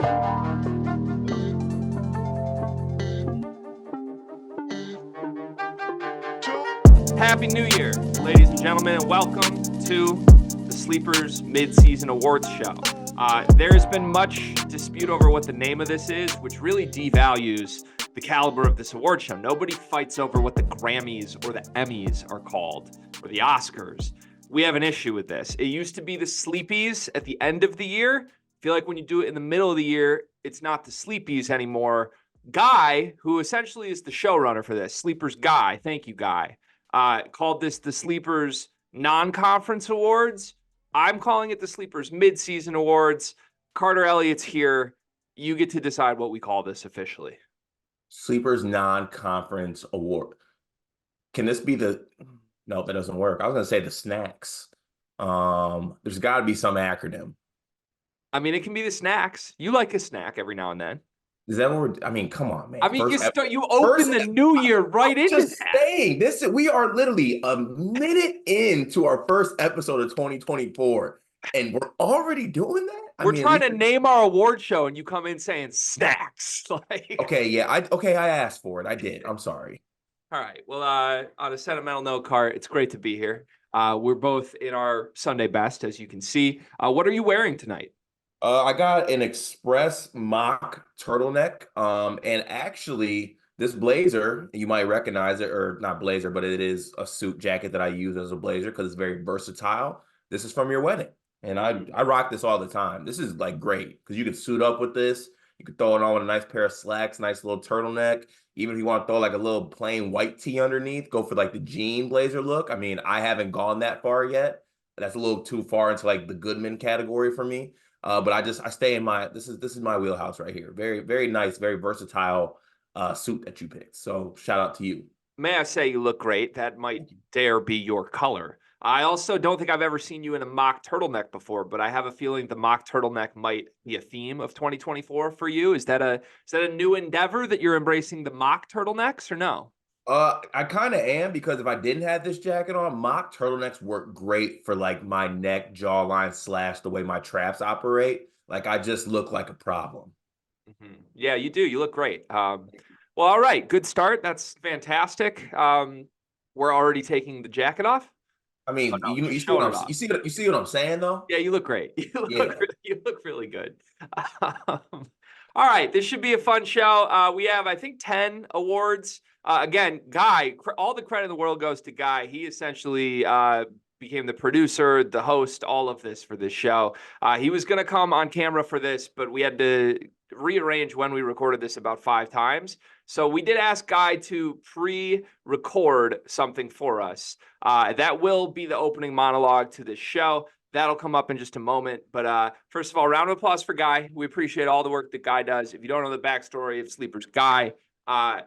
Happy New Year, ladies and gentlemen, and welcome to the Sleepers Mid-Season Awards Show. There has been much dispute over what the name of this is, which really devalues the caliber of this award show. Nobody fights over what the Grammys or the Emmys are called, or the Oscars. We have an issue with this. It used to be the Sleepies at the end of the year. I feel like when you do it in the middle of the year, it's not the Sleepies anymore. Guy, who essentially is the showrunner for this, Sleepers Guy, thank you, Guy, called this the Sleepers Non-Conference Awards. I'm calling it the Sleepers Mid-Season Awards. Carter Elliott's here. You get to decide what we call this officially. Sleepers Non-Conference Award. Can this be the... No, that doesn't work. I was going to say the snacks. There's got to be some acronym. I mean, it can be the snacks. You like a snack every now and then. Is that what we're... I mean, come on, man. I mean, you open the new year right into just saying, we are literally a minute into our first episode of 2024, and we're already doing that? We're trying to name our award show, and you come in saying snacks. Okay, yeah. I asked for it. I did. I'm sorry. All right. Well, on a sentimental note, Cart, it's great to be here. We're both in our Sunday best, as you can see. What are you wearing tonight? I got an Express mock turtleneck. And actually, this blazer, you might recognize it, or not blazer, but it is a suit jacket that I use as a blazer because it's very versatile. This is from your wedding. And I rock this all the time. This is like great because you can suit up with this. You could throw it on with a nice pair of slacks, nice little turtleneck. Even if you want to throw like a little plain white tee underneath, go for like the jean blazer look. I mean, I haven't gone that far yet. That's a little too far into like the Goodman category for me. But I stay in this is my wheelhouse right here. Very, very nice, very versatile suit that you picked. So shout out to you. May I say you look great? That might dare be your color. I also don't think I've ever seen you in a mock turtleneck before, but I have a feeling the mock turtleneck might be a theme of 2024 for you. Is that a new endeavor that you're embracing, the mock turtlenecks, or no? I kind of am, because if I didn't have this jacket on, mock turtlenecks work great for like my neck, jawline / the way my traps operate. Like I just look like a problem. Mm-hmm. Yeah, you do. You look great. Well, all right. Good start. That's fantastic. We're already taking the jacket off. I mean, you see what I'm saying, though? Yeah, you look great. You look really good. All right, this should be a fun show. We have, I think, 10 awards. Again, Guy, all the credit in the world goes to Guy. He essentially became the producer, the host, all of this for this show. He was going to come on camera for this, but we had to rearrange when we recorded this about 5 times. So we did ask Guy to pre-record something for us. That will be the opening monologue to this show. That'll come up in just a moment. But first of all, round of applause for Guy. We appreciate all the work that Guy does. If you don't know the backstory of Sleepers Guy,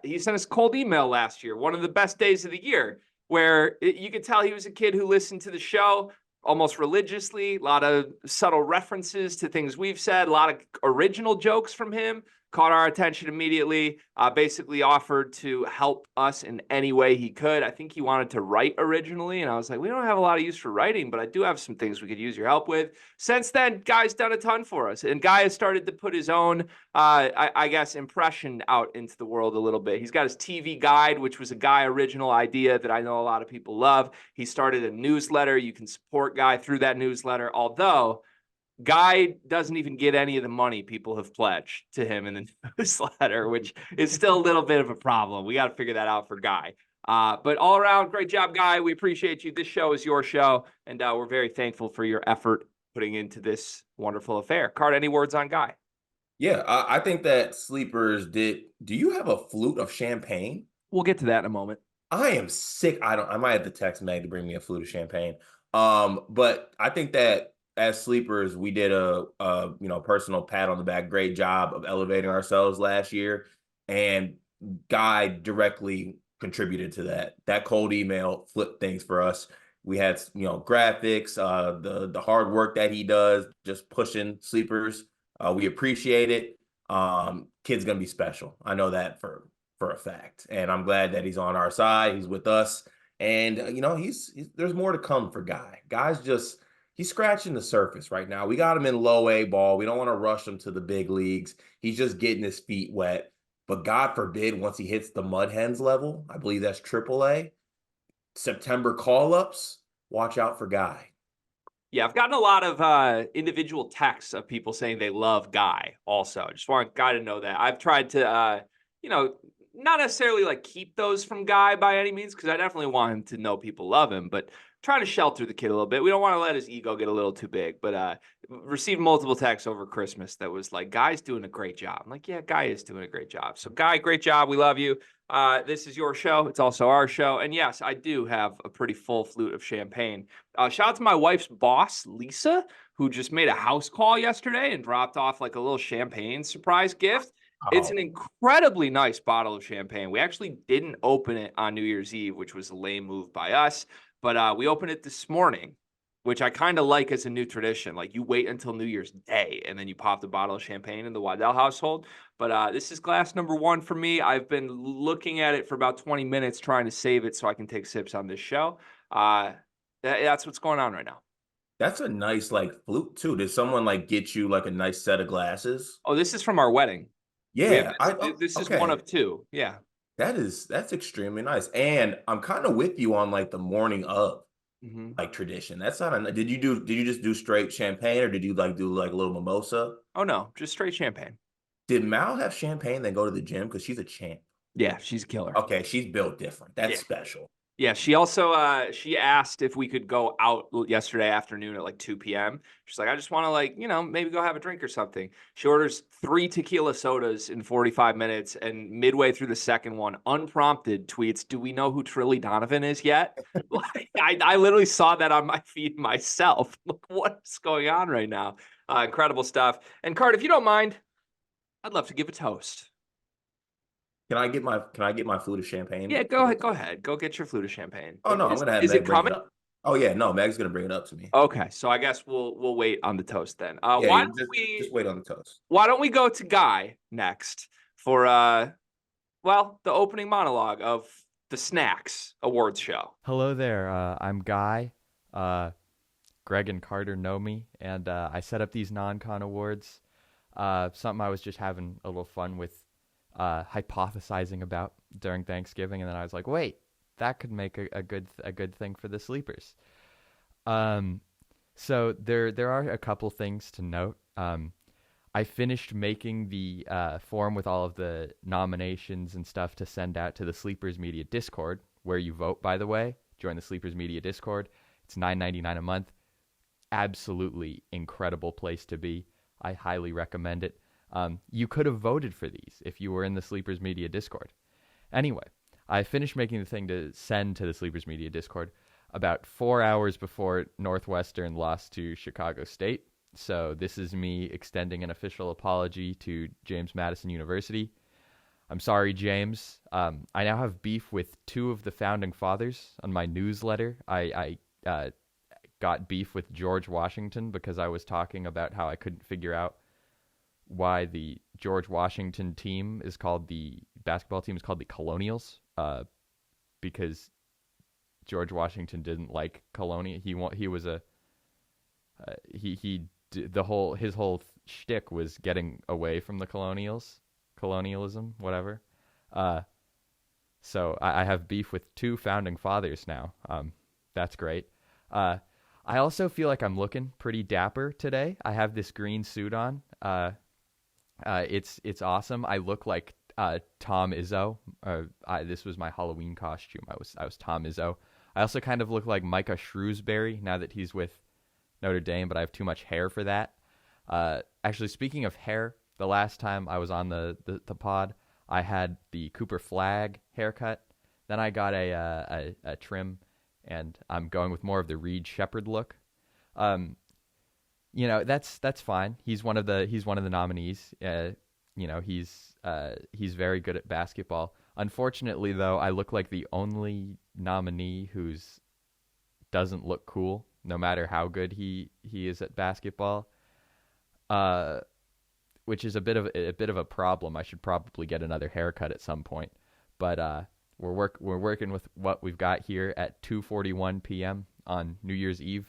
he sent us a cold email last year, one of the best days of the year, where you could tell he was a kid who listened to the show almost religiously, a lot of subtle references to things we've said, a lot of original jokes from him, caught our attention immediately, basically offered to help us in any way he could. I think he wanted to write originally, and I was like, we don't have a lot of use for writing, but I do have some things we could use your help with. Since then, Guy's done a ton for us, and Guy has started to put his own, I guess, impression out into the world a little bit. He's got his TV guide, which was a Guy original idea that I know a lot of people love. He started a newsletter. You can support Guy through that newsletter, although Guy doesn't even get any of the money people have pledged to him in the newsletter, which is still a little bit of a problem. We got to figure that out for Guy. But all around, great job, Guy. We appreciate you. This show is your show, and we're very thankful for your effort putting into this wonderful affair. Cart, any words on Guy? Yeah, I think that Sleepers did. Do you have a flute of champagne? We'll get to that in a moment. I am sick. I might have to text Meg to bring me a flute of champagne. But I think that as Sleepers, we did a personal pat on the back. Great job of elevating ourselves last year, and Guy directly contributed to that. That cold email flipped things for us. We had graphics, the hard work that he does, just pushing Sleepers. We appreciate it. Kid's gonna be special. I know that for a fact, and I'm glad that he's on our side. He's with us, and he's there's more to come for Guy. Guy's just he's scratching the surface right now. We got him in low A ball. We don't want to rush him to the big leagues. He's just getting his feet wet. But God forbid, once he hits the Mud Hens level, I believe that's AAA, September call-ups, watch out for Guy. Yeah, I've gotten a lot of individual texts of people saying they love Guy also. I just want Guy to know that. I've tried to, you know, not necessarily like keep those from Guy by any means, because I definitely want him to know people love him, but trying to shelter the kid a little bit. We don't want to let his ego get a little too big, but received multiple texts over Christmas that was like, Guy's doing a great job. I'm like, yeah, Guy is doing a great job. So Guy, great job. We love you. This is your show. It's also our show. And yes, I do have a pretty full flute of champagne. Shout out to my wife's boss, Lisa, who just made a house call yesterday and dropped off like a little champagne surprise gift. It's an Oh, incredibly nice bottle of champagne. We actually didn't open it on New Year's Eve, which was a lame move by us, but we opened it this morning, which I kind of like as a new tradition. Like you wait until New Year's Day and then you pop the bottle of champagne in the Waddell household. But this is glass number one for me. I've been looking at it for about 20 minutes trying to save it so I can take sips on this show. That's what's going on right now. that's a nice like flute too. Did someone like get you like a nice set of glasses? Oh, this is from our wedding. We have Yeah, this is one okay. of two. Yeah. That's extremely nice. And I'm kind of with you on like the morning of Hmm. like tradition. That's not a did you just do straight champagne or did you like do like a little mimosa? Oh no, just straight champagne. Did Mal have champagne then go to the gym? Because she's a champ. Yeah, she's a killer. Okay, she's built different. Yeah. That's special. Yeah, she also she asked if we could go out yesterday afternoon at like 2 p.m. She's like, I just want to like, maybe go have a drink or something. She orders 3 tequila sodas in 45 minutes and midway through the second one, unprompted, tweets, "Do we know who Trilly Donovan is yet?" Like, I literally saw that on my feed myself. Look what's going on right now. Incredible stuff. And Cart, if you don't mind, I'd love to give a toast. Can I get my flute of champagne? Yeah, go ahead. Go ahead. Go get your flute of champagne. Oh no, I'm gonna have Is it Meg bring it coming? up. Oh yeah, no, Meg's gonna bring it up to me. Okay, so I guess we'll wait on the toast then. Yeah, you just wait on the toast. Why don't we go to Guy next for the opening monologue of the Snacks Awards show. Hello there. I'm Guy. Greg and Carter know me, and I set up these non-con awards. Something I was just having a little fun with hypothesizing about during Thanksgiving, and then I was like, wait, that could make a good thing for the sleepers. So there are a couple things to note. I finished making the form with all of the nominations and stuff to send out to the Sleepers Media Discord, where you vote, by the way. Join the Sleepers Media Discord. It's $9.99 a month. Absolutely incredible place to be. I highly recommend it. You could have voted for these if you were in the Sleepers Media Discord. Anyway, I finished making the thing to send to the Sleepers Media Discord about 4 hours before Northwestern lost to Chicago State. So this is me extending an official apology to James Madison University. I'm sorry, James. I now have beef with two of the founding fathers on my newsletter. I got beef with George Washington because I was talking about how I couldn't figure out why the George Washington team is called the basketball team is called the Colonials, because George Washington didn't like Colonial. He was a his whole shtick was getting away from the colonialism, whatever. So I have beef with two founding fathers now. That's great. I also feel like I'm looking pretty dapper today. I have this green suit on. It's awesome. I look like Tom Izzo. This was my Halloween costume. I was Tom Izzo. I also kind of look like Micah Shrewsbury now that he's with Notre Dame, but I have too much hair for that. Actually, speaking of hair, the last time I was on the pod, I had the Cooper Flag haircut. Then I got a trim, and I'm going with more of the Reed Shepherd look. That's fine. He's one of the nominees. He's very good at basketball. Unfortunately, though, I look like the only nominee who's doesn't look cool, no matter how good he is at basketball. Which is a bit of a problem. I should probably get another haircut at some point. But we're working with what we've got here at 2:41 p.m. on New Year's Eve.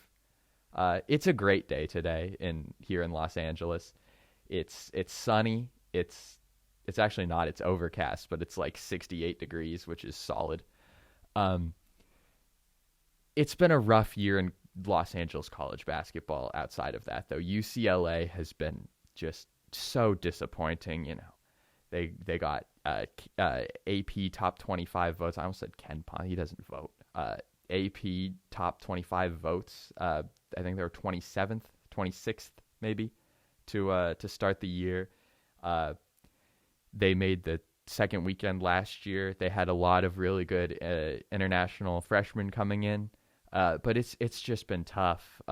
It's a great day today here in Los Angeles. It's sunny. It's actually not. It's overcast, but it's like 68 degrees, which is solid. It's been a rough year in Los Angeles college basketball. Outside of that, though, UCLA has been just so disappointing. You know, they got AP top 25 votes. I almost said Ken Pond. He doesn't vote. AP top 25 votes. I think they were 27th, 26th, maybe, to start the year. They made the second weekend last year. They had a lot of really good international freshmen coming in, but it's just been tough.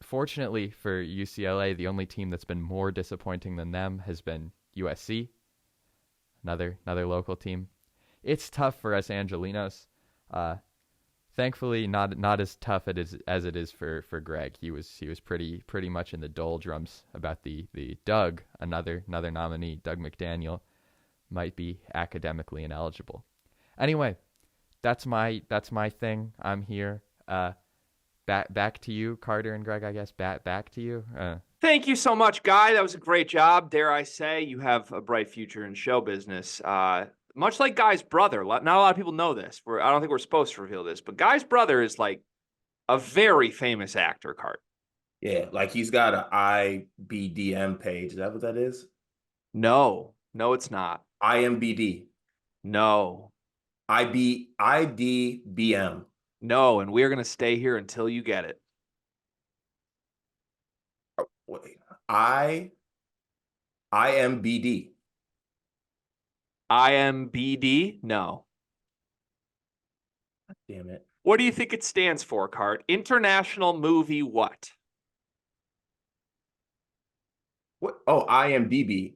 Fortunately for UCLA, the only team that's been more disappointing than them has been USC, another local team. It's tough for us Angelinos. Thankfully, not as tough as it is for Greg. He was pretty much in the doldrums about the Doug, another nominee, Doug McDaniel, might be academically ineligible. Anyway, that's my thing. I'm here. Back to you, Carter and Greg. I guess back to you. Thank you so much, Guy. That was a great job. Dare I say, you have a bright future in show business. Much like Guy's brother. Not a lot of people know this. I don't think we're supposed to reveal this, but Guy's brother is like a very famous actor, Cart. Yeah, like he's got an IBDM page. Is that what that is? No, it's not. IMBD. No. IDBM. No, and we're going to stay here until you get it. Oh, wait. IMBD. IMBD? No. Damn it. What do you think it stands for, Cart? International Movie what? What? Oh, IMDb.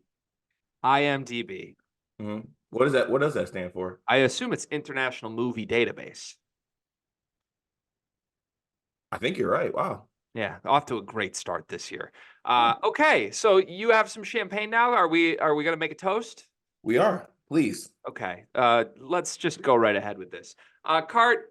IMDb. Mm-hmm. What does that stand for? I assume it's International Movie Database. I think you're right. Wow. Yeah, off to a great start this year. Okay, so you have some champagne now. Are we going to make a toast? We are. Please. Okay, let's just go right ahead with this. Cart,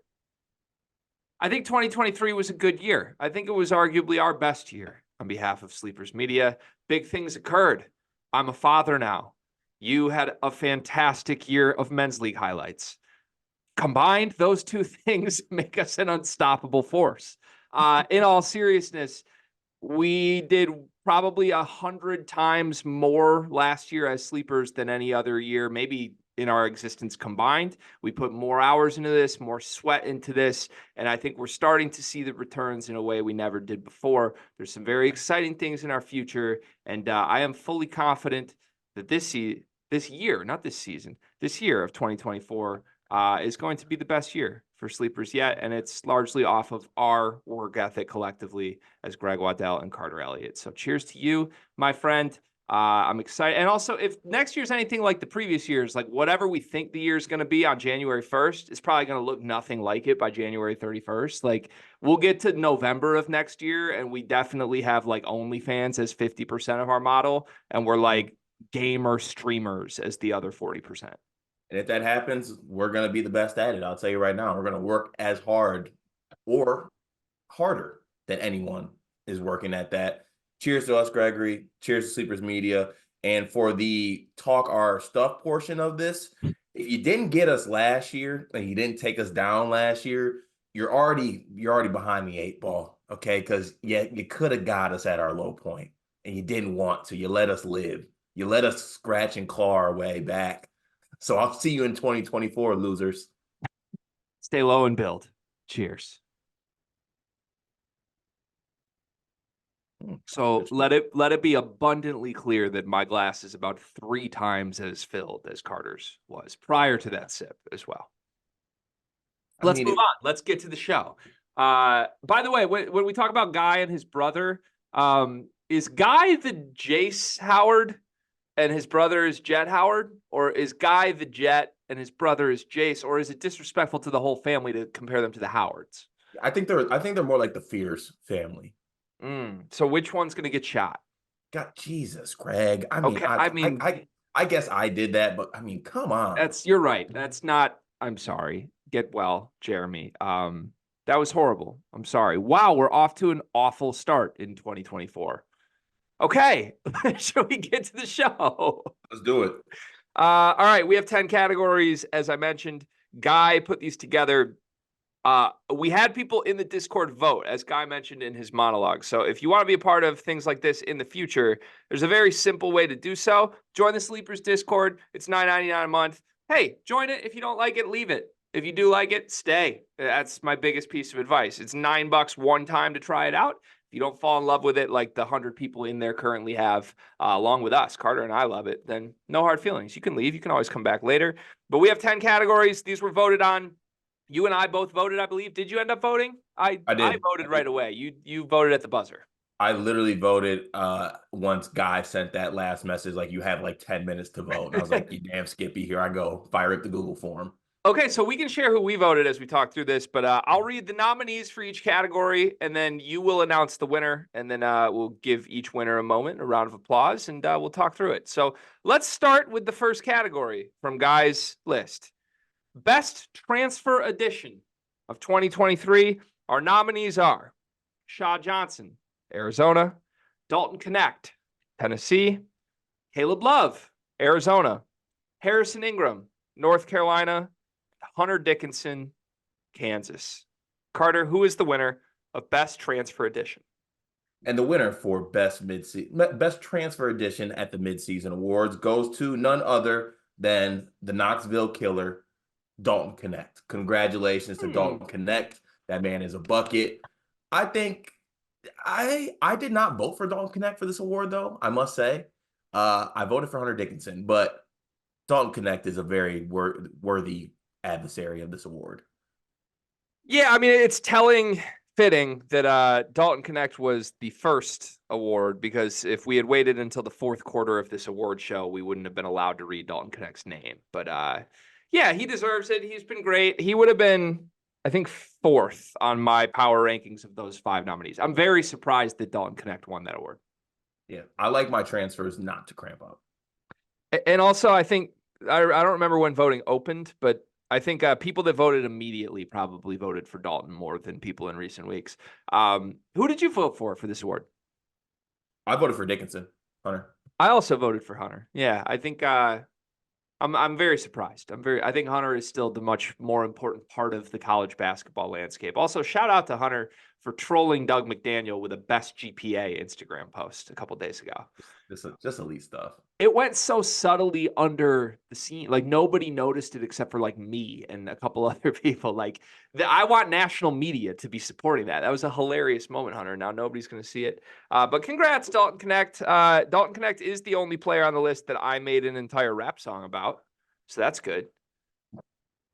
I think 2023 was a good year. I think it was arguably our best year on behalf of Sleepers Media. Big things occurred. I'm a father now. You had a fantastic year of men's league highlights. Combined, those two things make us an unstoppable force. In all seriousness, we did probably 100 times more last year as Sleepers than any other year, maybe in our existence combined. We put more hours into this, more sweat into this, and I think we're starting to see the returns in a way we never did before. There's some very exciting things in our future, and I am fully confident that this year of 2024 is going to be the best year for Sleepers yet, and it's largely off of our work ethic collectively as GregWaddell and Carter Elliott. So cheers to you, my friend. I'm excited. And also, if next year's anything like the previous years, like whatever we think the year's going to be on January 1st, is probably going to look nothing like it by January 31st. Like, we'll get to November of next year, and we definitely have like OnlyFans as 50% of our model, and we're like gamer streamers as the other 40%. And if that happens, we're going to be the best at it. I'll tell you right now, we're going to work as hard or harder than anyone is working at that. Cheers to us, Gregory. Cheers to Sleepers Media. And for the talk our stuff portion of this, if you didn't get us last year and you didn't take us down last year, you're already behind the 8 ball, okay? Because you could have got us at our low point, and you didn't want to. You let us live. You let us scratch and claw our way back. So I'll see you in 2024, losers. Stay low and build. Cheers. So let it be abundantly clear that my glass is about 3 times as filled as Carter's was prior to that sip as well. Let's move on. Let's get to the show. By the way, when we talk about Guy and his brother, is Guy the Jace Howard and his brother is Jet Howard? Or is Guy the Jet and his brother is Jace? Or is it disrespectful to the whole family to compare them to the Howards? I think they're more like the Fears family. So which one's going to get shot? God, Jesus, Greg. I mean, okay, I guess I did that, but I mean, come on. You're right. That's not, I'm sorry. Get well, Jeremy. That was horrible. I'm sorry. Wow, we're off to an awful start in 2024. Okay, shall we get to the show? Let's do it. All right, we have 10 categories. As I mentioned, Guy put these together. We had people in the Discord vote, as Guy mentioned in his monologue. So if you want to be a part of things like this in the future, there's a very simple way to do so. Join the Sleepers Discord. It's $9.99 a month. Hey, join it. If you don't like it, leave it. If you do like it, stay. That's my biggest piece of advice. It's $9 one time to try it out. If you don't fall in love with it like the 100 people in there currently have, along with us, Carter and I love it, then no hard feelings. You can leave. You can always come back later. But we have 10 categories. These were voted on. You and I both voted, I believe. Did you end up voting? I did. I voted right away. You voted at the buzzer. I literally voted once Guy sent that last message, like, you have like 10 minutes to vote. And I was like, you damn Skippy, here I go. Fire up the Google form. Okay, so we can share who we voted as we talk through this, but I'll read the nominees for each category, and then you will announce the winner, and then we'll give each winner a moment, a round of applause, and we'll talk through it. So let's start with the first category from Guy's list. Best Transfer Edition of 2023. Our nominees are Shaw Johnson, Arizona; Dalton Knecht, Tennessee; Caleb Love, Arizona; Harrison Ingram, North Carolina; Hunter Dickinson, Kansas. Carter, who is the winner of Best Transfer Edition? And the winner for Best Transfer Edition at the Midseason Awards goes to none other than the Knoxville Killer, Dalton Knecht. Congratulations to Dalton Knecht. That man is a bucket. I think I did not vote for Dalton Knecht for this award, though, I must say. I voted for Hunter Dickinson, but Dalton Knecht is a very worthy adversary of this award. Yeah, I mean, it's fitting that Dalton Knecht was the first award, because if we had waited until the fourth quarter of this award show, we wouldn't have been allowed to read Dalton Knecht's name. But yeah, he deserves it. He's been great. He would have been, I think, fourth on my power rankings of those 5 nominees. I'm very surprised that Dalton Knecht won that award. Yeah, I like my transfers not to cramp up. And also, I think, I don't remember when voting opened, but I think people that voted immediately probably voted for Dalton more than people in recent weeks. Who did you vote for this award? I voted for Dickinson, Hunter. I also voted for Hunter. Yeah, I think I'm very surprised. I think Hunter is still the much more important part of the college basketball landscape. Also, shout out to Hunter for trolling Doug McDaniel with a best GPA Instagram post a couple days ago. Just elite stuff. It went so subtly under the scene. Like, nobody noticed it except for like me and a couple other people. Like, I want national media to be supporting that. That was a hilarious moment, Hunter. Now nobody's going to see it. But congrats, Dalton Knecht. Dalton Knecht is the only player on the list that I made an entire rap song about. So that's good.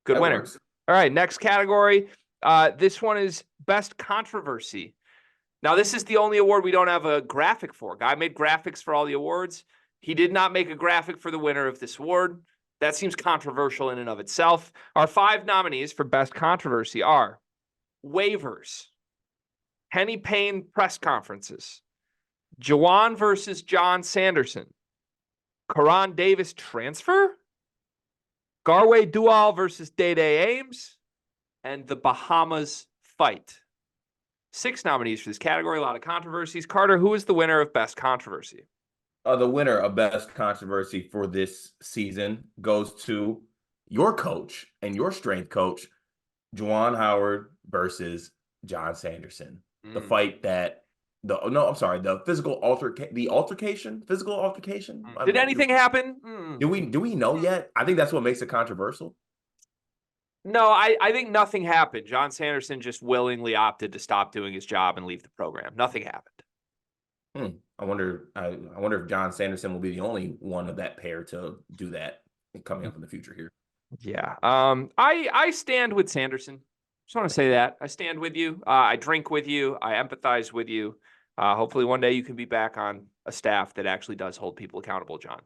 Good winner. Works. All right, next category. This one is Best Controversy. Now, this is the only award we don't have a graphic for. Guy made graphics for all the awards. He did not make a graphic for the winner of this award. That seems controversial in and of itself. Our 5 nominees for Best Controversy are waivers, Henny Payne press conferences, Juwan versus John Sanderson, Karan Davis transfer, Garway Dual versus Day-Day Ames, and the Bahamas fight. 6 nominees for this category, a lot of controversies. Carter, who is the winner of Best Controversy? The winner of Best Controversy for this season goes to your coach and your strength coach, Juwan Howard versus John Sanderson. The fight that the physical altercation. Did anything happen? Do we know yet? I think that's what makes it controversial. No, I think nothing happened. John Sanderson just willingly opted to stop doing his job and leave the program. Nothing happened. I wonder if John Sanderson will be the only one of that pair to do that coming up in the future here. Yeah. I stand with Sanderson. Just want to say that. I stand with you. I drink with you. I empathize with you. Hopefully one day you can be back on a staff that actually does hold people accountable, John.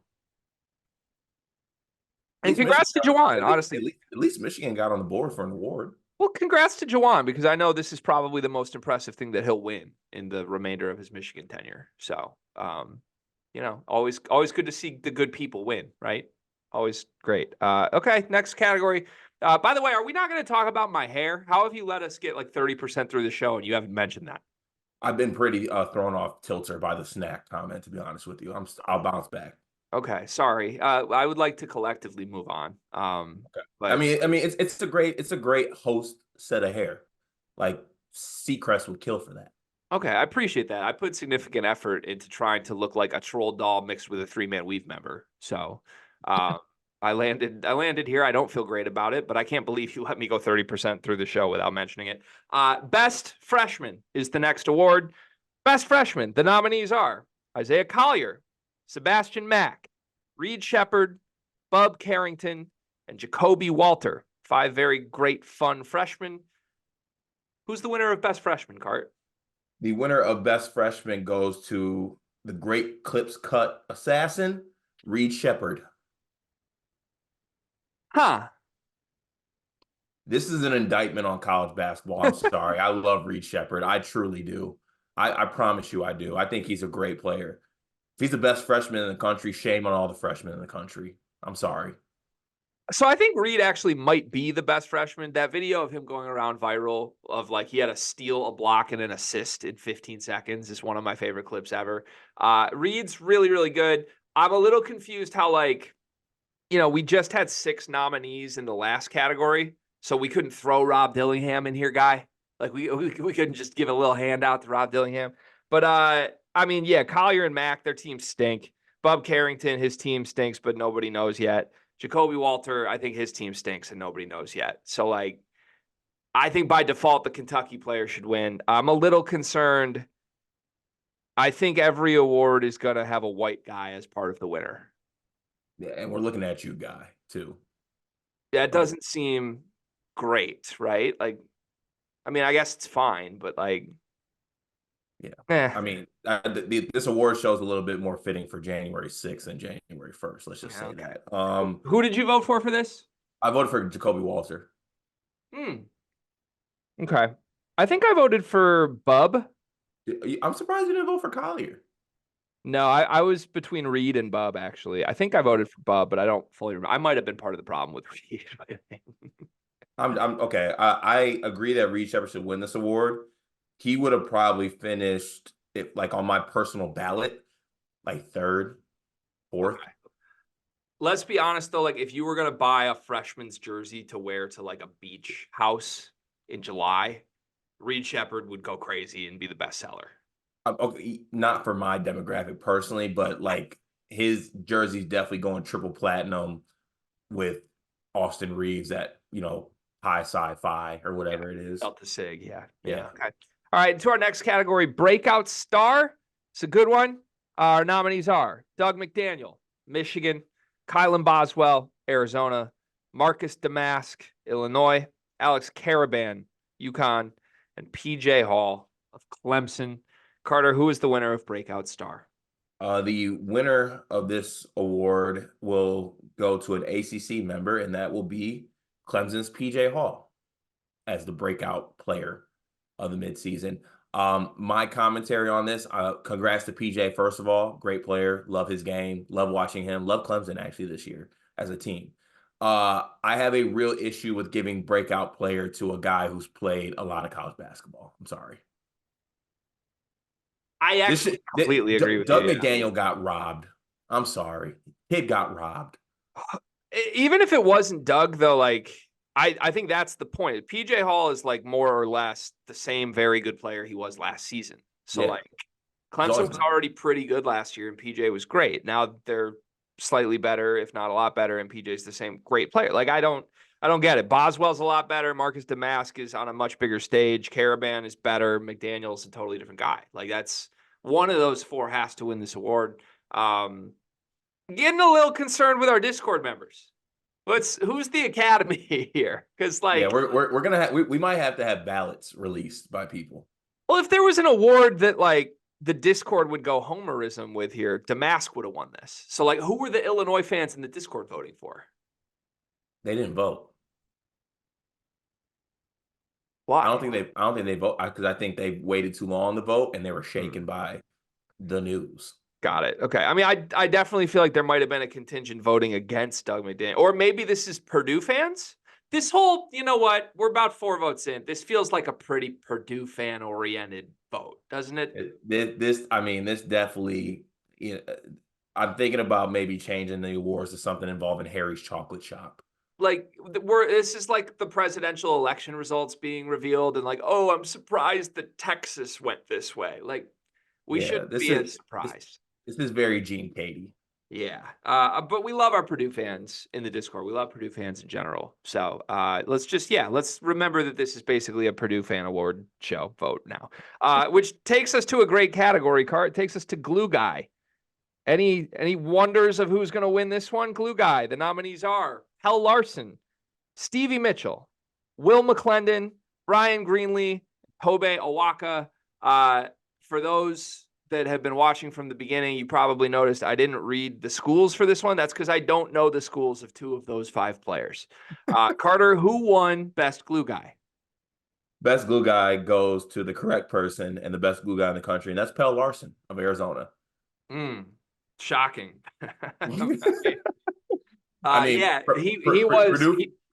And congrats to Juwan, honestly. At least Michigan got on the board for an award. Well, congrats to Juwan, because I know this is probably the most impressive thing that he'll win in the remainder of his Michigan tenure. So, always good to see the good people win, right? Always great. Okay, next category. By the way, are we not going to talk about my hair? How have you let us get like 30% through the show and you haven't mentioned that? I've been pretty thrown off tilter by the snack comment, to be honest with you. I'll bounce back. Okay, sorry. I would like to collectively move on. Okay. But It's a great host set of hair. Like Seacrest would kill for that. okay, I appreciate that. I put significant effort into trying to look like a troll doll mixed with a 3-man weave member. So, I landed here. I don't feel great about it, but I can't believe you let me go 30% through the show without mentioning it. Best freshman is the next award. Best freshman. The nominees are Isaiah Collier, Sebastian Mack, Reed Shepard, Bub Carrington, and Jacoby Walter. 5 very great, fun freshmen. Who's the winner of best freshman, Cart? The winner of best freshman goes to the great clips cut assassin, Reed Shepard. Huh. This is an indictment on college basketball. I'm sorry. I love Reed Shepard. I truly do. I promise you I do. I think he's a great player. If he's the best freshman in the country, shame on all the freshmen in the country. I'm sorry. So I think Reed actually might be the best freshman. That video of him going around viral of like he had a steal, a block, and an assist in 15 seconds is one of my favorite clips ever. Reed's really, really good. I'm a little confused how we just had 6 nominees in the last category, so we couldn't throw Rob Dillingham in here, guy. Like we couldn't just give a little handout to Rob Dillingham. But yeah, Collier and Mack, their teams stink. Bub Carrington, his team stinks, but nobody knows yet. Jacoby Walter, I think his team stinks and nobody knows yet. So I think by default the Kentucky player should win. I'm a little concerned. I think every award is going to have a white guy as part of the winner. Yeah, and we're looking at you, guy, too. That doesn't seem great, right? I guess it's fine, but yeah. This award show is a little bit more fitting for January 6th than January 1st. Let's just say that. Who did you vote for this? I voted for Jacoby Walter. Okay. I think I voted for Bub. I'm surprised you didn't vote for Collier. No, I was between Reed and Bub, actually. I think I voted for Bub, but I don't fully remember. I might have been part of the problem with Reed. I'm okay. I agree that Reed Shepard should win this award. He would have probably finished it on my personal ballot, 3rd, 4th. Okay. Let's be honest though, if you were gonna buy a freshman's jersey to wear to a beach house in July, Reed Shepard would go crazy and be the best seller. Okay, not for my demographic personally, but his jersey's definitely going triple platinum with Austin Reeves at high sci-fi or whatever it is. Delta Sig, yeah. Yeah. Okay. All right, to our next category, Breakout Star. It's a good one. Our nominees are Doug McDaniel, Michigan, Kylan Boswell, Arizona, Marcus Damask, Illinois, Alex Caraban, UConn, and PJ Hall of Clemson. Carter, who is the winner of Breakout Star? The winner of this award will go to an ACC member, and that will be Clemson's PJ Hall as the breakout player of the midseason. My commentary on this, congrats to PJ, first of all. Great player. Love his game. Love watching him. Love Clemson, actually, this year as a team. I have a real issue with giving breakout player to a guy who's played a lot of college basketball. I'm sorry. I actually completely agree with you. Doug McDaniel got robbed. I'm sorry. Kid got robbed. Even if it wasn't Doug, though, I think that's the point. PJ Hall is more or less the same very good player he was last season. So Clemson was already pretty good last year and PJ was great. Now they're slightly better, if not a lot better, and PJ's the same great player. I don't get it. Boswell's a lot better. Marcus Damask is on a much bigger stage. Caravan is better. McDaniel's a totally different guy. That's one of those 4 has to win this award. Getting a little concerned with our Discord members. Who's the academy here? Because we're gonna we might have to have ballots released by people. Well, if there was an award that the Discord would go homerism with here, Damask would have won this. So who were the Illinois fans in the Discord voting for? They didn't vote. Why? I don't think they vote because I think they waited too long to vote and they were shaken by the news. Got it. Okay. I mean, I definitely feel like there might have been a contingent voting against Doug McDaniel, or maybe this is Purdue fans. This whole, you know what? We're about 4 votes in. This feels like a pretty Purdue fan oriented vote, doesn't it? This definitely, I'm thinking about maybe changing the awards to something involving Harry's Chocolate Shop. Like this is like the presidential election results being revealed, and like, oh, I'm surprised that Texas went this way. Like, we shouldn't be as surprised. This is very Gene Katie. Yeah. But we love our Purdue fans in the Discord. We love Purdue fans in general. So let's remember that this is basically a Purdue fan award show vote now. Which takes us to a great category, Cart. It takes us to Glue Guy. Any wonders of who's going to win this one? Glue Guy. The nominees are Hal Larson, Stevie Mitchell, Will McClendon, Brian Greenlee, Tobe Awaka. For those that have been watching from the beginning, you probably noticed I didn't read the schools for this one. That's because I don't know the schools of 2 of those 5 players. Carter, who won Best Glue Guy? Best Glue Guy goes to the correct person and the best glue guy in the country, and that's Pell Larson of Arizona. Shocking.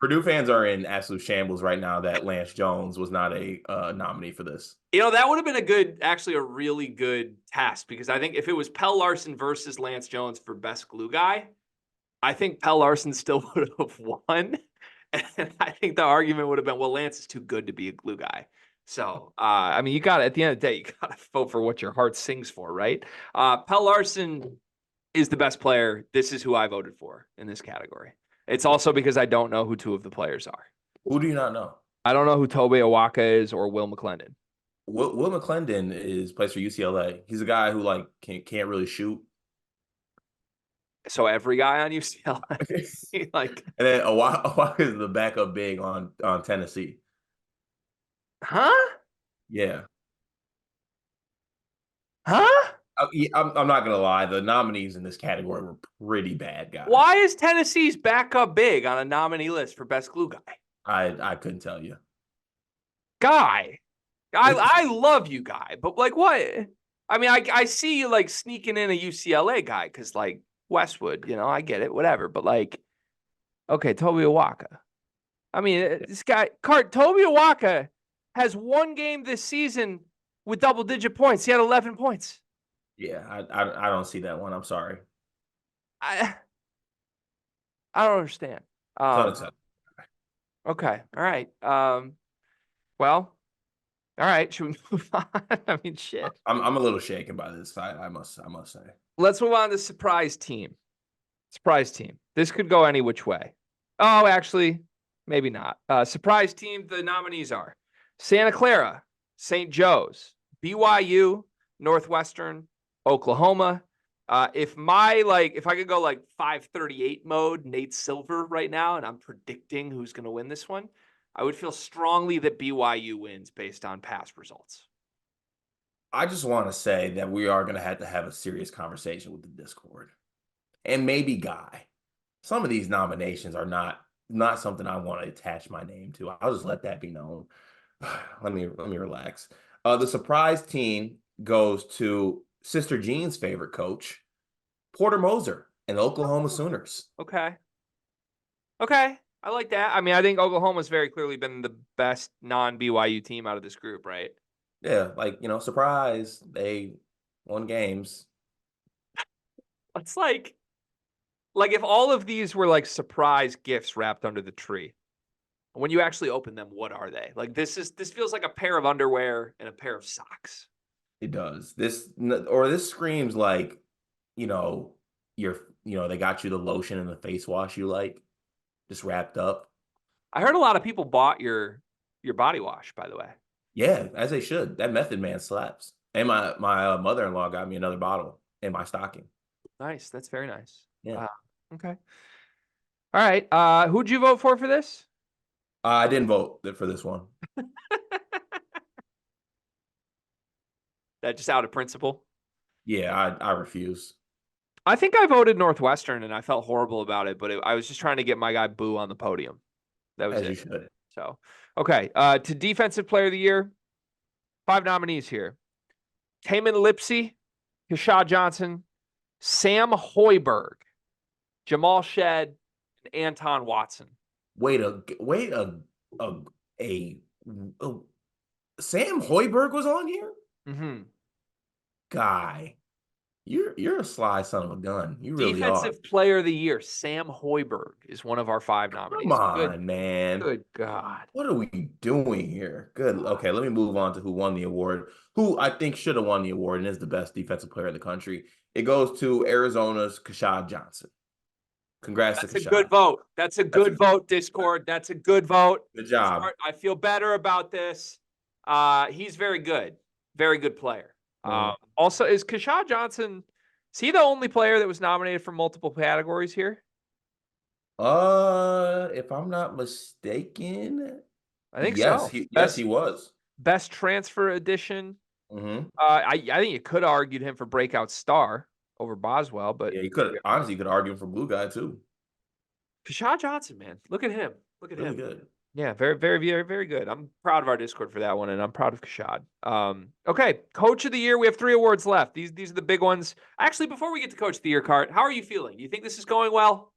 Purdue fans are in absolute shambles right now that Lance Jones was not a nominee for this. That would have been a really good test, because I think if it was Pell Larson versus Lance Jones for Best Glue Guy, I think Pell Larson still would have won. And I think the argument would have been, well, Lance is too good to be a glue guy. So, at the end of the day, you got to vote for what your heart sings for, right? Pell Larson is the best player. This is who I voted for in this category. It's also because I don't know who 2 of the players are. Who do you not know? I don't know who Tobe Awaka is or Will McClendon. Will McClendon plays for UCLA. He's a guy who can't really shoot. So every guy on UCLA, and then Awaka is the backup big on Tennessee. Huh? Yeah. Huh? I'm not gonna lie. The nominees in this category were pretty bad, guys. Why is Tennessee's backup big on a nominee list for Best Glue Guy? I couldn't tell you. Guy, I love you, Guy, but like what? I mean, I see you like sneaking in a UCLA guy because like Westwood, I get it, whatever. But like, okay, Tobe Awaka. I mean, this guy, Tobe Awaka has 1 game this season with double-digit points. He had 11 points. Yeah, I don't see that one. I'm sorry. I don't understand. Okay, all right. Well, all right. Should we move on? I mean, shit. I'm a little shaken by this. I must say. Let's move on to surprise team. Surprise team. This could go any which way. Oh, actually, maybe not. Surprise team. The nominees are Santa Clara, St. Joe's, BYU, Northwestern, Oklahoma. If I could go like 538 mode, Nate Silver right now, and I'm predicting who's going to win this one, I would feel strongly that BYU wins based on past results. I just want to say that we are going to have a serious conversation with the Discord, and maybe Guy. Some of these nominations are not something I want to attach my name to. I'll just let that be known. Let me relax. The surprise team goes to Sister Jean's favorite coach, Porter Moser and the Oklahoma Sooners. Okay. I like that. I mean, I think Oklahoma's very clearly been the best non-BYU team out of this group, right? Yeah, surprise, they won games. It's like if all of these were like surprise gifts wrapped under the tree, when you actually open them, what are they? Like this feels like a pair of underwear and a pair of socks. It does. This screams like, they got you the lotion and the face wash you like, just wrapped up. I heard a lot of people bought your body wash, by the way. Yeah, as they should. That Method Man slaps. And my mother-in-law got me another bottle in my stocking. Nice. That's very nice. Yeah. Okay. All right. Who'd you vote for this? I didn't vote for this one. That just out of principle? Yeah, I refuse. I think I voted Northwestern, and I felt horrible about it, but I was just trying to get my guy Boo on the podium. That was As it. you should. So, okay. To Defensive Player of the Year, 5 nominees here. Taman Lipsey, Keshad Johnson, Sam Hoiberg, Jamal Shed, and Anton Watson. A Sam Hoiberg was on here? Mm-hmm. Guy, you're a sly son of a gun. You really are. Defensive Player of the Year, Sam Hoiberg is one of our 5 nominees. Come on, man. Good God. What are we doing here? Good. Okay, let me move on to who won the award. Who I think should have won the award and is the best defensive player in the country. It goes to Arizona's Kashad Johnson. Congrats to Kashad. That's a good vote. That's a good vote, Discord. That's a good vote. Good job. I feel better about this. He's very good. Very good player. Also, is Kashad Johnson, is he the only player that was nominated for multiple categories here? If I'm not mistaken, I think yes, so. He was. Best transfer edition. Mm-hmm. I think you could have argued him for breakout star over Boswell, but Yeah, you could honestly argue for blue guy too. Kashad Johnson, man, look at him. Look at Really him. good. Yeah, very, very, very, very good. I'm proud of our Discord for that one, and I'm proud of Kashad. Okay, Coach of the Year. We have 3 awards left. These are the big ones. Actually, before we get to Coach of the Year, Cart, how are you feeling? You think this is going well?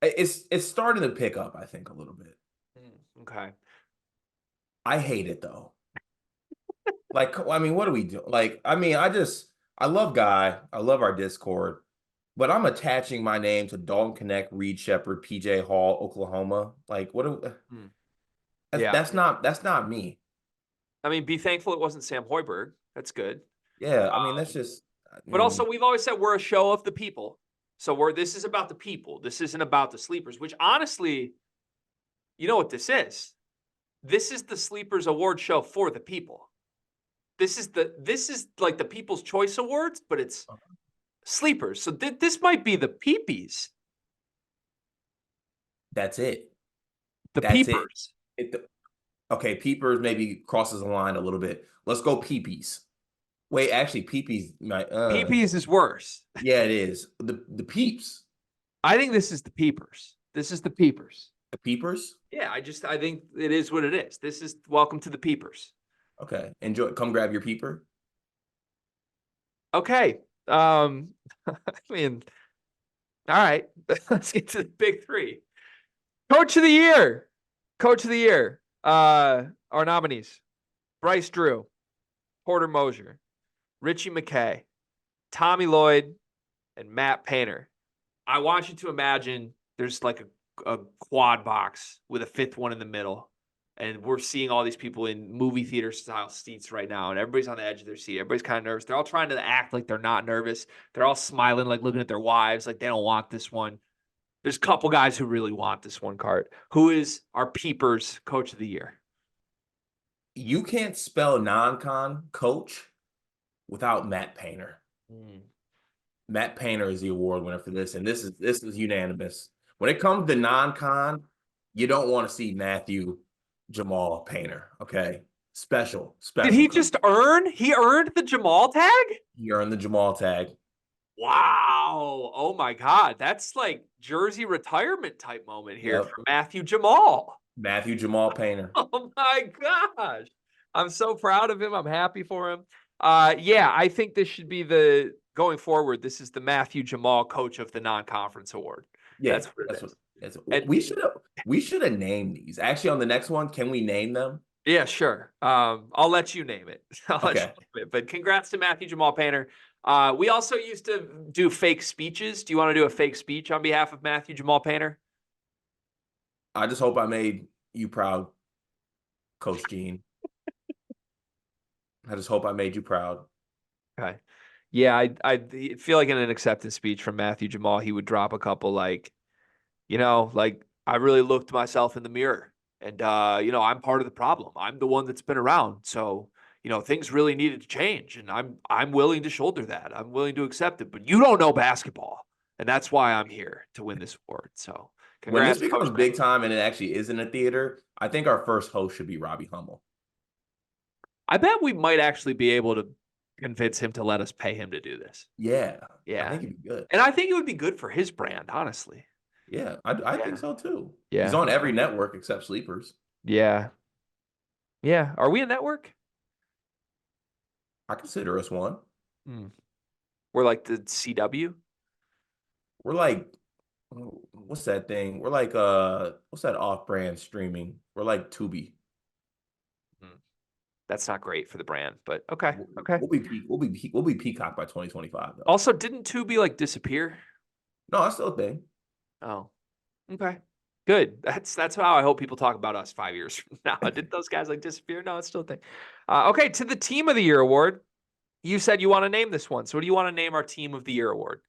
It's starting to pick up, I think, a little bit. Okay. I hate it though. Like, I mean, what do we do? Like, I mean, I love Guy. I love our Discord, but I'm attaching my name to Dalton Connect, Reed Shepherd, PJ Hall, Oklahoma. Like, that's not me. I mean, be thankful it wasn't Sam Hoiberg. That's good. Yeah, I mean, that's just. But also, we've always said we're a show of the people. So this is about the people. This isn't about the sleepers, which honestly, you know what this is? This is the Sleepers Award show for the people. This is like the People's Choice Awards, but it's sleepers. So this might be the peepees. That's it. That's peepers. Okay, peepers maybe crosses the line a little bit. Let's go peepees. Wait, actually, peepees. Peepees is worse. Yeah, it is. The peeps. I think this is the peepers. This is the peepers. The peepers? Yeah, I think it is what it is. This is welcome to the peepers. Okay, enjoy. Come grab your peeper. Okay. I mean, all right. Let's get to the big 3. Coach of the Year. Coach of the Year. Our nominees: Bryce Drew, Porter Mosier, Richie McKay, Tommy Lloyd, and Matt Painter. I want you to imagine there's like a quad box with a 5th one in the middle. And we're seeing all these people in movie theater style seats right now. And everybody's on the edge of their seat. Everybody's kind of nervous. They're all trying to act like they're not nervous. They're all smiling, like looking at their wives, like they don't want this one. There's a couple guys who really want this one, Cart. Who is our Peepers Coach of the Year? You can't spell non-con coach without Matt Painter. Matt Painter is the award winner for this. And this is unanimous. When it comes to non-con, you don't want to see Matthew Jamal Painter, okay? Special. Did he just earn? He earned the Jamal tag? He earned the Jamal tag. Wow. Oh my God. That's like jersey retirement type moment here for Matthew Jamal. Matthew Jamal Painter. Oh my gosh. I'm so proud of him. I'm happy for him. Yeah, I think this should be going forward, this is the Matthew Jamal Coach of the Non-Conference Award. Yeah, that's what it is. We should have named these. Actually, on the next one, can we name them? Yeah, sure. I'll let you name it. But congrats to Matthew Jamal Painter. We also used to do fake speeches. Do you want to do a fake speech on behalf of Matthew Jamal Painter? I just hope I made you proud, Coach Gene. I just hope I made you proud. Okay. Yeah, I feel like in an acceptance speech from Matthew Jamal, he would drop a couple like, I really looked myself in the mirror and, I'm part of the problem. I'm the one that's been around. So, things really needed to change and I'm willing to shoulder that. I'm willing to accept it, but you don't know basketball. And that's why I'm here to win this award. So congrats. When this becomes big time and it actually is in a theater, I think our first host should be Robbie Hummel. I bet we might actually be able to convince him to let us pay him to do this. Yeah. Yeah. I think it'd be good. And I think it would be good for his brand, honestly. Yeah, I think so too. Yeah. He's on every network except Sleepers. Yeah. Yeah. Are we a network? I consider us one. We're like the CW. We're like, what's that thing? We're like, what's that off-brand streaming? We're like Tubi. That's not great for the brand, but okay. Okay. We'll be Peacock by 2025 though. Also, didn't Tubi like disappear? No, that's still a thing. Oh, okay. Good. That's how I hope people talk about us 5 years from now. Did those guys like disappear? No, it's still a thing. Okay, to the Team of the Year award. You said you want to name this one. So what do you want to name our Team of the Year award?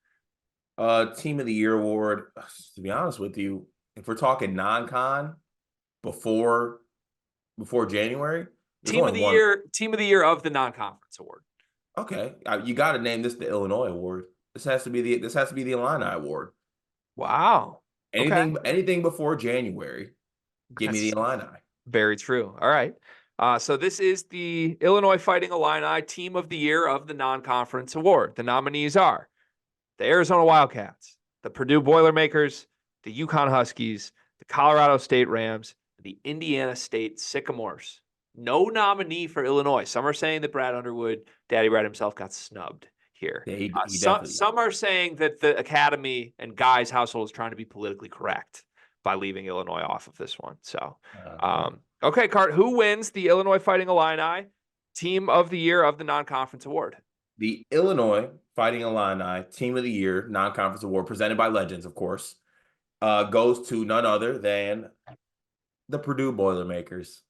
Team of the Year award. To be honest with you, if we're talking non-con before January, there's Team of only the one. Year, Team of the Year of the non-conference award. Okay, you got to name this the Illinois award. This has to be the Illini award. Wow. Anything before January, give me the Illini. Very true. All right. So this is the Illinois Fighting Illini Team of the Year of the non-conference award. The nominees are the Arizona Wildcats, the Purdue Boilermakers, the Yukon Huskies, the Colorado State Rams, the Indiana State Sycamores. No nominee for Illinois. Some are saying that Brad Underwood, Daddy Brad himself, got snubbed here. Yeah, he some are saying that the Academy and Guy's household is trying to be politically correct by leaving Illinois off of this one. So, okay, Cart, who wins the Illinois Fighting Illini Team of the Year of the non-conference award? The Illinois Fighting Illini Team of the Year non-conference award, presented by Legends, of course, goes to none other than the Purdue Boilermakers,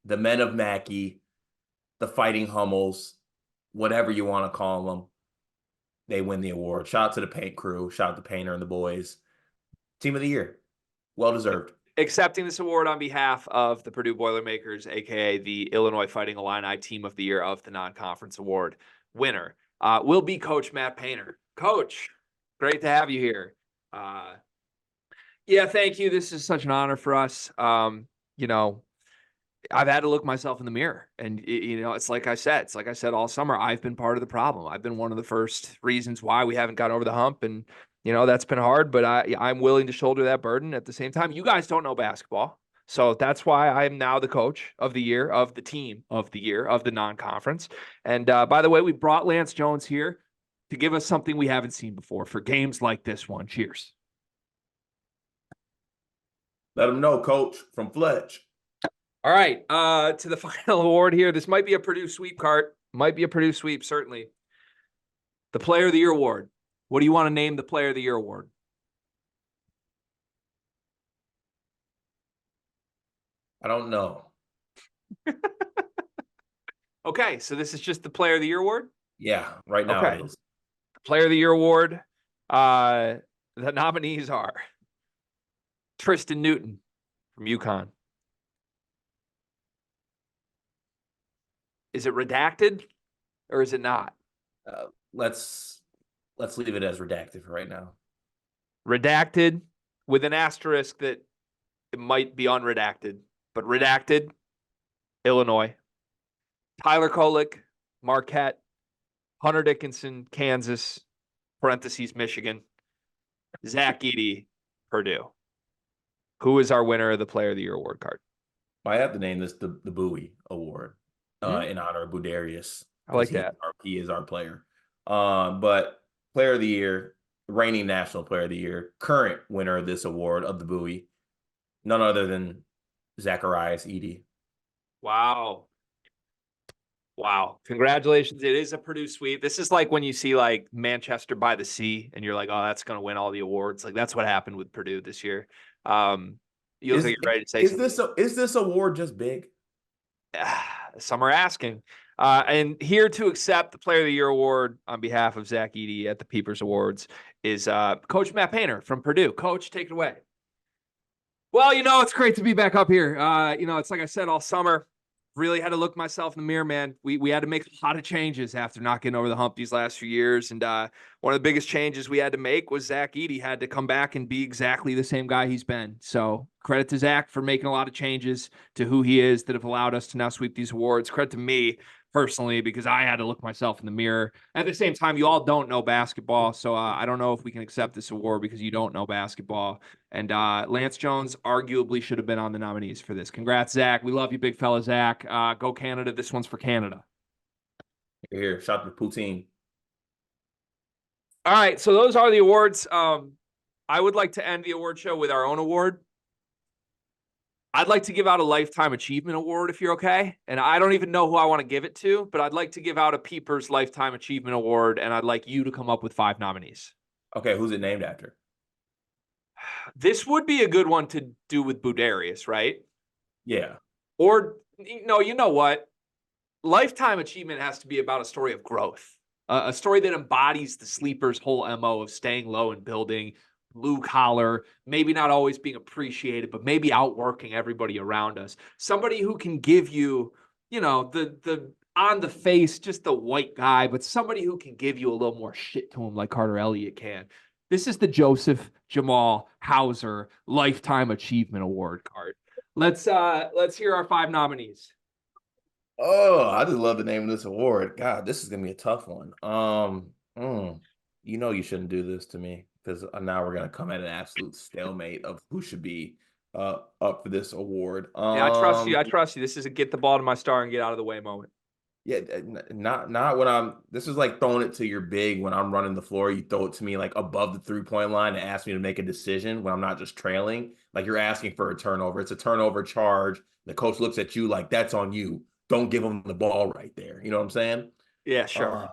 the Men of Mackey, the Fighting Hummels, whatever you want to call them. They win the award. Shout out to the paint crew. Shout out to Painter and the boys. Team of the Year. Well deserved. Accepting this award on behalf of the Purdue Boilermakers, aka the Illinois Fighting Illini Team of the Year of the non-conference award winner, will be Coach Matt Painter. Coach, great to have you here. Yeah, thank you. This is such an honor for us. You know, I've had to look myself in the mirror, and it's like I said all summer, I've been part of the problem. I've been one of the first reasons why we haven't gotten over the hump, and that's been hard, but I'm willing to shoulder that burden. At the same time, you guys don't know basketball, so that's why I'm now the coach of the year, of the team of the year, of the non-conference. And by the way, we brought Lance Jones here to give us something we haven't seen before for games like this one. Cheers. Let him know, Coach, from Fletch. All right, to the final award here. This might be a Purdue sweep, Cart. Might be a Purdue sweep, certainly. The Player of the Year award. What do you want to name the Player of the Year award? I don't know. Okay, so this is just the Player of the Year award? Yeah, right now it is. Player of the Year award. The nominees are Tristan Newton from UConn. Is it redacted or is it not? Let's leave it as redacted for right now. Redacted with an asterisk that it might be unredacted, but redacted, Illinois. Tyler Kolek, Marquette. Hunter Dickinson, Kansas, parentheses, Michigan. Zach Edey, Purdue. Who is our winner of the Player of the Year award card? I have to name this the Bowie Award in honor of Budarius. I like that. He is our player. But Player of the Year, reigning National Player of the Year, current winner of this award of the Bowie, none other than Zacharias Edey. Wow. Congratulations. It is a Purdue sweep. This is like when you see like Manchester by the Sea and you're like, oh, that's going to win all the awards. Like that's what happened with Purdue this year. You look like you're ready to say something. Is this award just big? Some are asking. And here to accept the Player of the Year award on behalf of Zach Edey at the Peeples Awards is Coach Matt Painter from Purdue. Coach, take it away. Well, it's great to be back up here. It's like I said all summer. Really had to look myself in the mirror, man. We had to make a lot of changes after not getting over the hump these last few years. And one of the biggest changes we had to make was Zach Edey had to come back and be exactly the same guy he's been. So credit to Zach for making a lot of changes to who he is that have allowed us to now sweep these awards. Credit to me personally, because I had to look myself in the mirror. At the same time, you all don't know basketball. So I don't know if we can accept this award because you don't know basketball. And Lance Jones arguably should have been on the nominees for this. Congrats, Zach. We love you, big fella, Zach. Go Canada. This one's for Canada. Here, shout out to Poutine. All right, so those are the awards. I would like to end the award show with our own award. I'd like to give out a Lifetime Achievement Award if you're okay. And I don't even know who I want to give it to, but I'd like to give out a Peepers Lifetime Achievement Award, and I'd like you to come up with 5 nominees. Okay, who's it named after? This would be a good one to do with Budarius, right? Yeah. Or, no, you know what? Lifetime Achievement has to be about a story of growth, a story that embodies the sleeper's whole MO of staying low and building, blue collar, maybe not always being appreciated, but maybe outworking everybody around us. Somebody who can give you, the on the face, just the white guy, but somebody who can give you a little more shit to him like Carter Elliott can. This is the Joseph Jamal Hauser Lifetime Achievement Award card. Let's hear our 5 nominees. Oh, I just love the name of this award. God, this is gonna be a tough one. You shouldn't do this to me because now we're gonna come at an absolute stalemate of who should be up for this award. Yeah, I trust you. I trust you. This is a get the ball to my star and get out of the way moment. Yeah, not when this is like throwing it to your big when I'm running the floor. You throw it to me like above the 3-point line and ask me to make a decision when I'm not just trailing. Like you're asking for a turnover. It's a turnover charge. The coach looks at you like that's on you. Don't give him the ball right there. You know what I'm saying? Yeah, sure.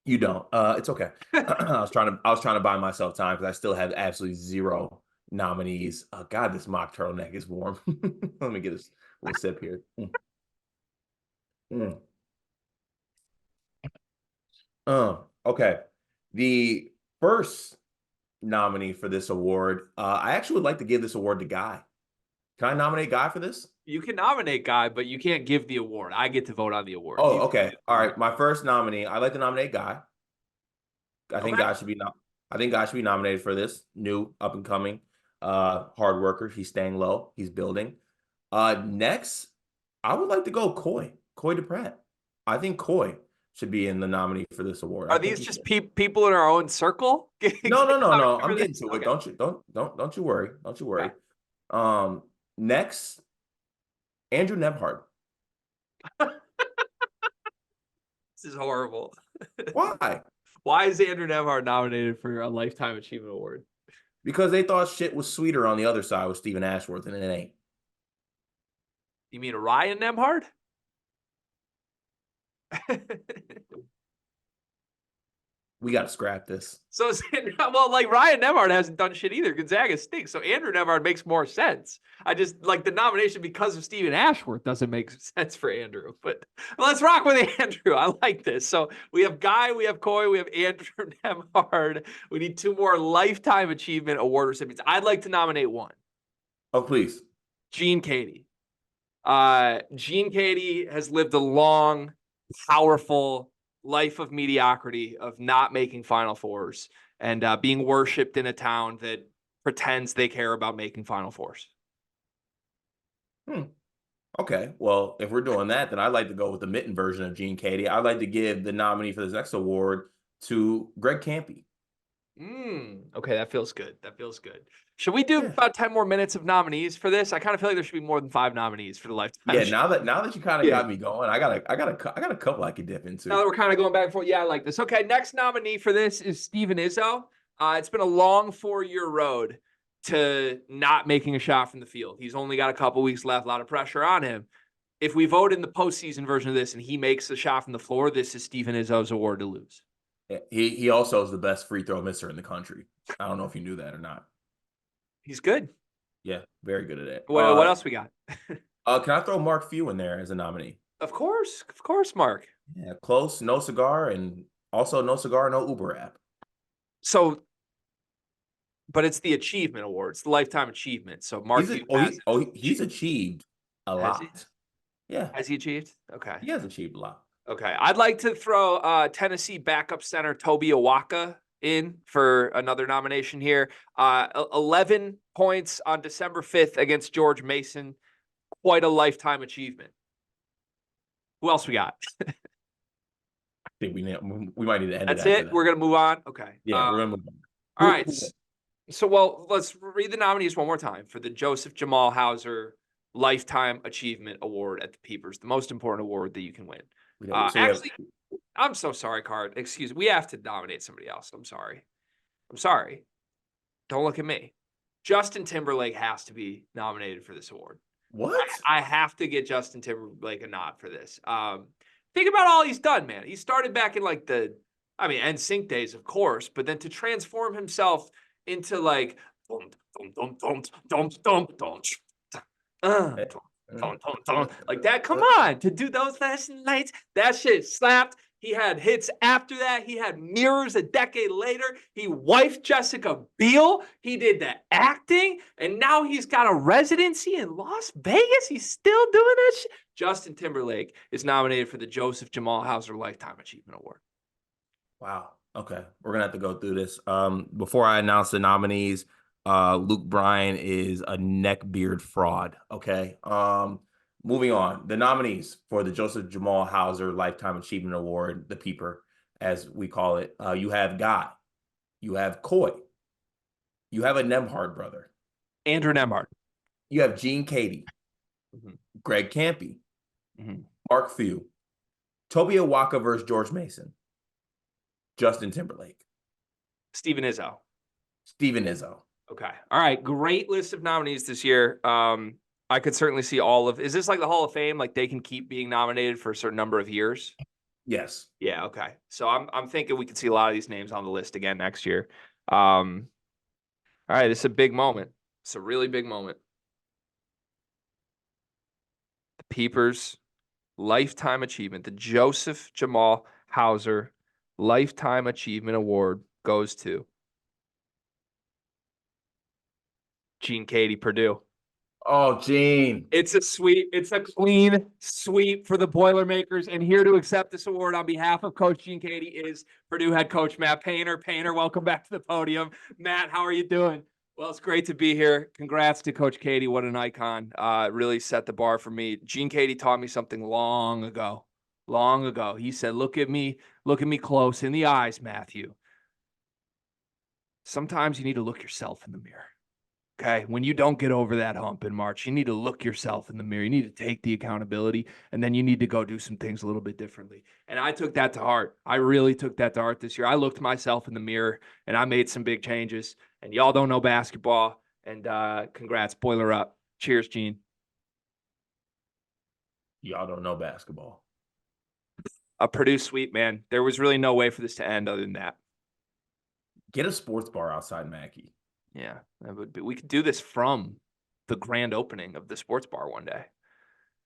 You don't. It's okay. I was trying to buy myself time because I still have absolutely 0 nominees. God, this mock turtleneck is warm. Let me get a little sip here. Okay. The first nominee for this award, I actually would like to give this award to Guy. Can I nominate Guy for this? You can nominate Guy, but you can't give the award. I get to vote on the award. Oh, okay. All right. My first nominee, I'd like to nominate Guy. I think Guy should be nominated for this new up and coming hard worker. He's staying low. He's building. Next, I would like to go Coy DePratt. I think Coy should be in the nominee for this award. Are these just people in our own circle? No. I'm getting to it. Don't you worry. Don't you worry. Yeah. Next, Andrew Nebhard. This is horrible. Why? Why is Andrew Nebhard nominated for a Lifetime Achievement Award? Because they thought shit was sweeter on the other side with Stephen Ashworth, and it ain't. You mean Ryan Nebhard? We got to scrap this. So, well, like Ryan Nebhard hasn't done shit either. Gonzaga stinks. So Andrew Nebhard makes more sense. I just like the nomination because of Stephen Ashworth doesn't make sense for Andrew. But let's rock with Andrew. I like this. So we have Guy, we have Coy, we have Andrew Nebhard. We need 2 more Lifetime Achievement Award recipients. I'd like to nominate 1. Oh, please. Gene Katie. Gene Katie has lived a long, powerful life of mediocrity, of not making Final Fours and being worshipped in a town that pretends they care about making Final Fours. Okay, well, if we're doing that, then I'd like to go with the mitten version of Gene Katie. I'd like to give the nominee for this next award to Greg Campy. Okay, that feels good. That feels good. Should we do about 10 more minutes of nominees for this? I kind of feel like there should be more than 5 nominees for the Lifetime. Yeah, now that you kind of got me going, I got a couple I could dip into. Now that we're kind of going back and forth, yeah, I like this. Okay, next nominee for this is Steven Izzo. It's been a long 4-year road to not making a shot from the field. He's only got a couple weeks left, a lot of pressure on him. If we vote in the postseason version of this and he makes a shot from the floor, this is Steven Izzo's award to lose. Yeah, he also is the best free throw misser in the country. I don't know if you knew that or not. He's good. Yeah, very good at it. What else we got? Can I throw Mark Few in there as a nominee? Of course, Mark. Yeah, close, no cigar, and also no cigar, no Uber app. So, but it's the achievement award. It's the Lifetime Achievement. So Mark he's achieved a lot. Yeah. Has he achieved? Okay. He has achieved a lot. Okay. I'd like to throw Tennessee backup center Toby Awaka in for another nomination here. 11 points on December 5th against George Mason. Quite a lifetime achievement. Who else we got? I think we might need to end it. That's it? We're going to move on? Okay. Yeah, we're going to move on. All right. So, well, let's read the nominees one more time for the Joseph Jamal Hauser Lifetime Achievement Award at the Peepers, the most important award that you can win. Actually, I'm so sorry, Card. Excuse me. We have to nominate somebody else. I'm sorry. Don't look at me. Justin Timberlake has to be nominated for this award. What? I have to get Justin Timberlake a nod for this. Think about all he's done, man. He started back in like NSYNC days, of course, but then to transform himself into like like that. Come on, to do those flashing lights, that shit slapped. He had hits after that. He had Mirrors a decade later. He wifed Jessica Biel. He did the acting, and now he's got a residency in Las Vegas. He's still doing that shit. Justin Timberlake is nominated for the Joseph Jamal Hauser Lifetime Achievement Award. Wow. Okay. We're going to have to go through this. Before I announce the nominees, Luke Bryan is a neckbeard fraud. Okay. Moving on. The nominees for the Joseph Jamal Hauser Lifetime Achievement Award, the Peeper, as we call it. You have Guy. You have Coy. You have a Nemhard brother. Andrew Nemhard. You have Gene Katie. Greg Campy. Mark Few. Toby Awaka versus George Mason. Justin Timberlake. Steven Izzo. Okay. All right. Great list of nominees this year. I could certainly see all of. Is this like the Hall of Fame? Like they can keep being nominated for a certain number of years? Yes. Yeah. Okay. So I'm thinking we could see a lot of these names on the list again next year. All right. This is a big moment. It's a really big moment. The Peepers Lifetime Achievement, the Joseph Jamal Hauser Lifetime Achievement Award goes to Gene Katie Purdue. Oh, Gene. It's a sweep. It's a clean sweep for the Boilermakers. And here to accept this award on behalf of Coach Gene Katie is Purdue head coach Matt Painter. Painter, welcome back to the podium. Matt, how are you doing? Well, it's great to be here. Congrats to Coach Katie. What an icon. Really set the bar for me. Gene Katie taught me something long ago. He said, look at me close in the eyes, Matthew. Sometimes you need to look yourself in the mirror. Okay, when you don't get over that hump in March, you need to look yourself in the mirror. You need to take the accountability, and then you need to go do some things a little bit differently. And I took that to heart. I really took that to heart this year. I looked myself in the mirror, and I made some big changes. And y'all don't know basketball. And congrats, Boiler up. Cheers, Gene. Y'all don't know basketball. A Purdue sweep, man. There was really no way for this to end other than that. Get a sports bar outside Mackey. Yeah, that would be. We could do this from the grand opening of the sports bar one day.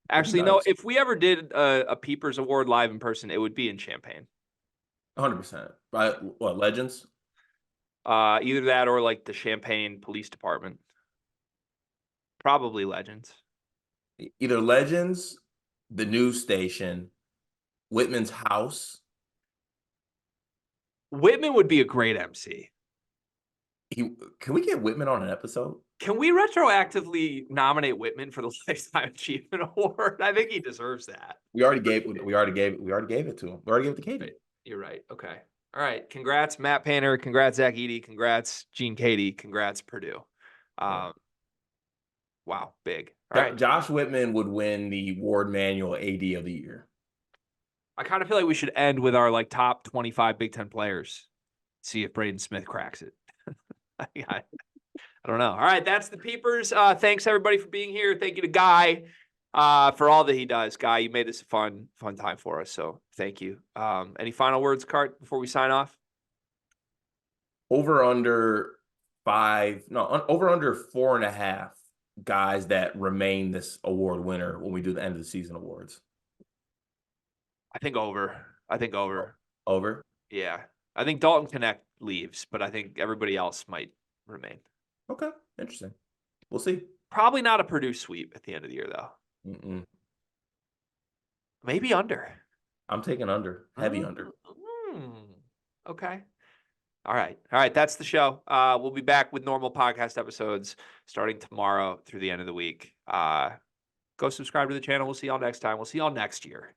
Actually, nice. no, if we ever did a Peepers Award live in person, it would be in Champaign. 100%. By what, Legends? Either that or like the Champaign Police Department. Probably Legends. Either Legends, the news station, Whitman's house. Whitman would be a great MC. Can we get Whitman on an episode? Can we retroactively nominate Whitman for the Lifetime Achievement Award? I think he deserves that. We already gave it to him. We already gave it to Katie. You're right. Okay. All right. Congrats, Matt Painter. Congrats, Zach Eady. Congrats, Gene Katie. Congrats, Purdue. Wow. Big. All right. Josh Whitman would win the Ward Manual AD of the year. I kind of feel like we should end with our like top 25 Big Ten players. See if Braden Smith cracks it. I don't know. All right, that's the Peepers. Thanks everybody for being here. Thank you to Guy for all that he does. Guy, you made this a fun time for us. So thank you. Any final words, Cart, before we sign off? Over under 4.5 guys that remain this award winner when we do the end of the season awards. I think over. Over? Yeah. I think Dalton Connect leaves, but I think everybody else might remain. Okay. Interesting. We'll see. Probably not a Purdue sweep at the end of the year, though. Maybe under. I'm taking under. Heavy under. Okay. All right. That's the show. We'll be back with normal podcast episodes starting tomorrow through the end of the week. Go subscribe to the channel. We'll see y'all next time. We'll see y'all next year.